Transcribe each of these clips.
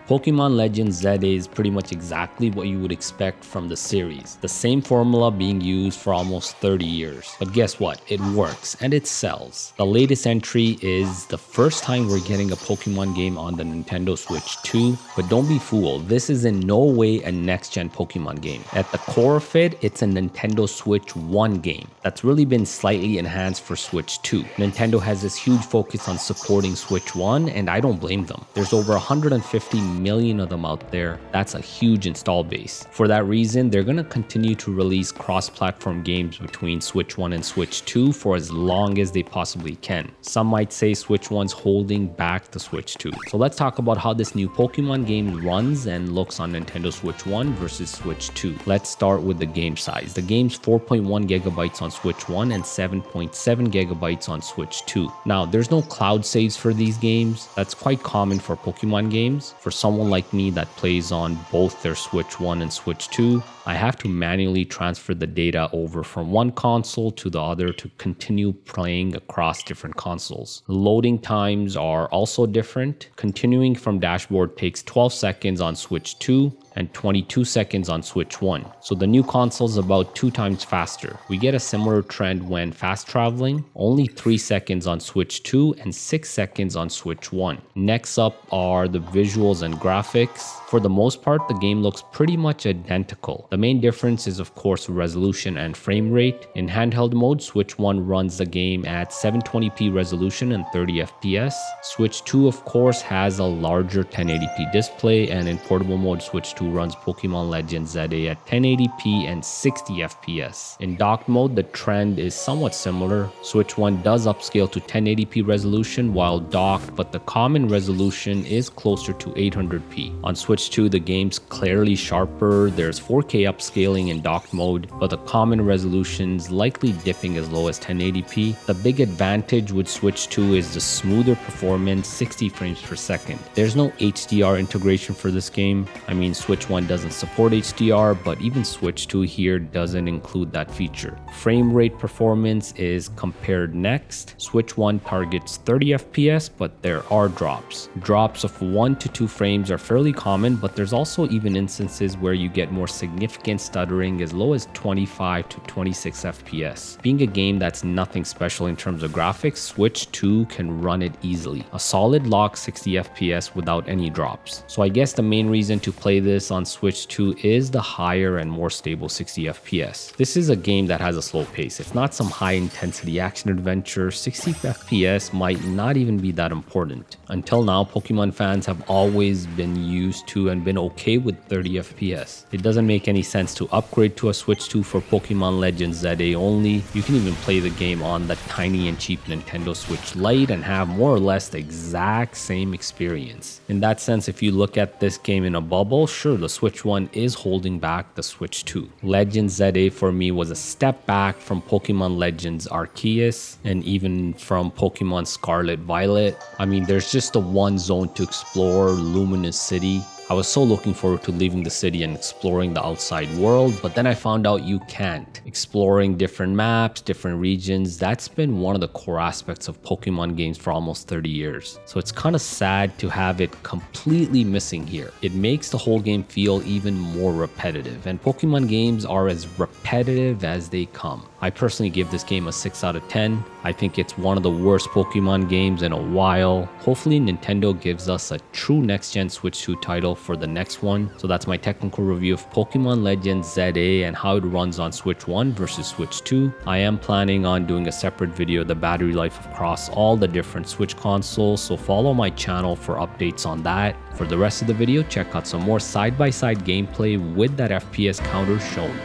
Pokémon Legends ZA is pretty much exactly what you would expect from the series. The same formula being used for almost 30 years. But guess what? It works and it sells. The latest entry is the first time we're getting a Pokemon game on the Nintendo Switch 2, but don't be fooled, this is in no way a next-gen Pokemon game. At the core of it, it's a Nintendo Switch 1 game that's really been slightly enhanced for Switch 2. Nintendo has this huge focus on supporting Switch 1, and I don't blame them. There's over 150 million of them out there. That's a huge install base. For that reason, they're going to continue to release cross-platform games between Switch 1 and Switch 2 for as long as they possibly can. Some might say Switch 1's holding back the Switch 2. So let's talk about how this new Pokemon game runs and looks on Nintendo Switch 1 versus Switch 2. Let's start with the game size. The game's 4.1 gigabytes on Switch 1 and 7.7 gigabytes on Switch 2. Now, there's no cloud saves for these games. That's quite common for Pokemon games. For someone like me that plays on both their Switch 1 and Switch 2, I have to manually transfer the data over from one console to the other to continue playing across different consoles. Loading times are also different. Continuing from dashboard takes 12 seconds on Switch 2 and 22 seconds on Switch 1. So the new console is about 2 times faster. We get a similar trend when fast traveling, only 3 seconds on Switch 2 and 6 seconds on Switch 1. Next up are the visuals and graphics. For the most part, the game looks pretty much identical. The main difference is of course resolution and frame rate. In handheld mode, Switch 1 runs the game at 720p resolution and 30 FPS. Switch 2 of course has a larger 1080p display, and in portable mode, Switch 2 runs Pokémon Legends ZA at 1080p and 60 FPS. In docked mode, the trend is somewhat similar. Switch 1 does upscale to 1080p resolution while docked, but the common resolution is closer to 800p. On Switch 2, the game's clearly sharper. There's 4K upscaling in docked mode, but the common resolution's likely dipping as low as 1080p. The big advantage with Switch 2 is the smoother performance, 60 frames per second. There's no HDR integration for this game. I mean, Switch 1 doesn't support HDR, but even Switch 2 here doesn't include that feature. Frame rate performance is compared next. Switch 1 targets 30 FPS, but there are drops. Drops of 1 to 2 frames are fairly common, but there's also even instances where you get more significant stuttering as low as 25 to 26 FPS. Being a game that's nothing special in terms of graphics, Switch 2 can run it easily. A solid lock 60 FPS without any drops. So I guess the main reason to play this on Switch 2 is the higher and more stable 60 FPS. This is a game that has a slow pace. It's not some high intensity action adventure. 60 FPS might not even be that important. Until now, Pokemon fans have always been used to and been okay with 30 FPS. It doesn't make any sense to upgrade to a Switch 2 for Pokemon Legends ZA only. You can even play the game on the tiny and cheap Nintendo Switch Lite and have more or less the exact same experience. In that sense, if you look at this game in a bubble, sure, the Switch 1 is holding back the Switch 2. Legends ZA for me was a step back from Pokemon Legends Arceus and even from Pokemon Scarlet Violet. I mean, there's just the one zone to explore, Luminous City. I was so looking forward to leaving the city and exploring the outside world, but then I found out you can't. Exploring different maps, different regions, that's been one of the core aspects of Pokemon games for almost 30 years. So it's kind of sad to have it completely missing here. It makes the whole game feel even more repetitive, and Pokemon games are as repetitive as they come. I personally give this game a 6 out of 10. I think it's one of the worst Pokemon games in a while. Hopefully Nintendo gives us a true next-gen Switch 2 title for the next one. So that's my technical review of Pokemon Legends ZA and how it runs on Switch 1 versus Switch 2. I am planning on doing a separate video of the battery life across all the different Switch consoles, so follow my channel for updates on that. For the rest of the video, check out some more side-by-side gameplay with that FPS counter shown.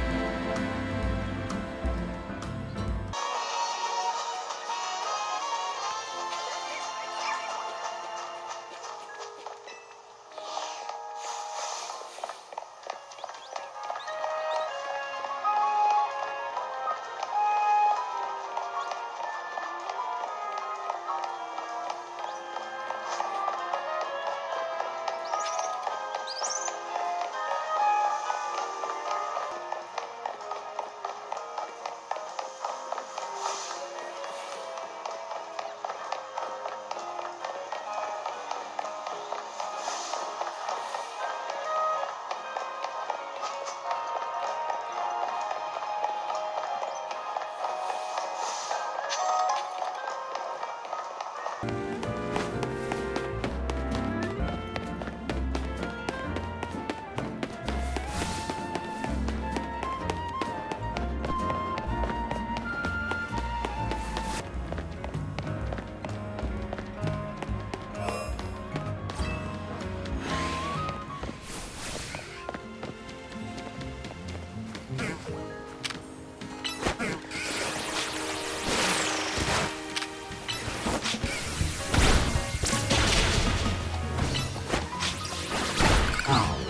go.